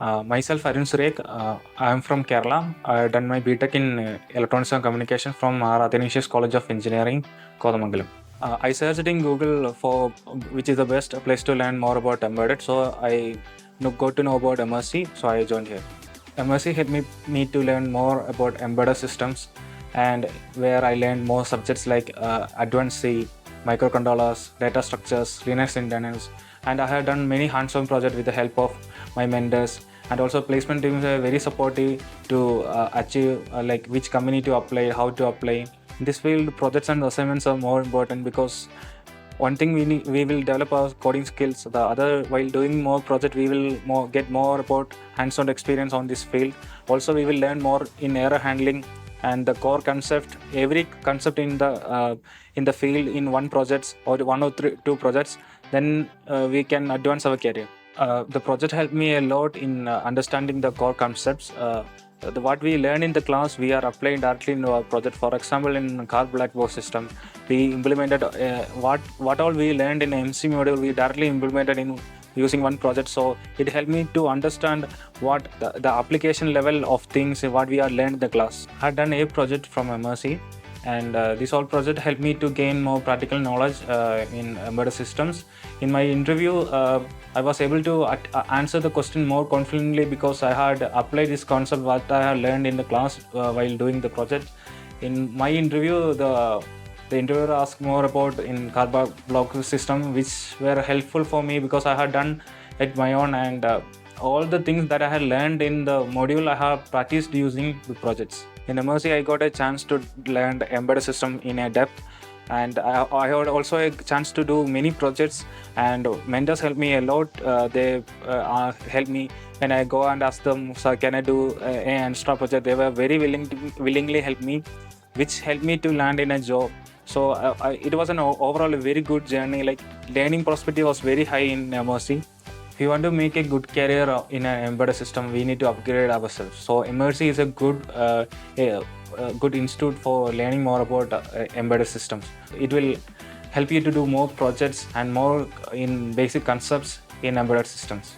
Myself, Arun. I am from Kerala. I done my BTech in Electronics and Communication from our Athanasius College of Engineering, Kodamangalam. I searched in Google for which is the best place to learn more about embedded. So I got to know about MRC, so I joined here. MRC helped me to learn more about embedded systems, and where I learned more subjects like advanced C, microcontrollers, data structures, Linux internals, and I have done many hands-on projects with the help of my mentors. And also placement teams are very supportive to achieve like which company to apply, how to apply. In this field, projects and assignments are more important because one thing we will develop our coding skills. The other, while doing more project, we will get more about hands-on experience on this field. Also, we will learn more in error handling and the core concept. Every concept in the field in one projects or one or two projects, then we can advance our career. The project helped me a lot in understanding the core concepts. What we learn in the class, we are applying directly in our project. For example, in car black box system, we implemented what all we learned in MC module, we directly implemented in using one project. So it helped me to understand what the application level of things what we are learned in the class. I had done a project from MRC, and this whole project helped me to gain more practical knowledge in embedded systems. In my interview, I was able to answer the question more confidently because I had applied this concept what I had learned in the class while doing the project. In my interview, the interviewer asked more about in car block system, which were helpful for me because I had done it my own, and all the things that I had learned in the module I have practiced using the projects. In MRC, I got a chance to learn the embedded system in a depth, and I had also a chance to do many projects, and mentors helped me a lot. They helped me when I go and ask them, "Sir, can I do an extra project?" They were very willingly help me, which helped me to land in a job. So it was an overall a very good journey. Like learning perspective was very high in MRC. If you want to make a good career in an embedded system, we need to upgrade ourselves. So Emertxe is a good institute for learning more about embedded systems. It will help you to do more projects and more in basic concepts in embedded systems.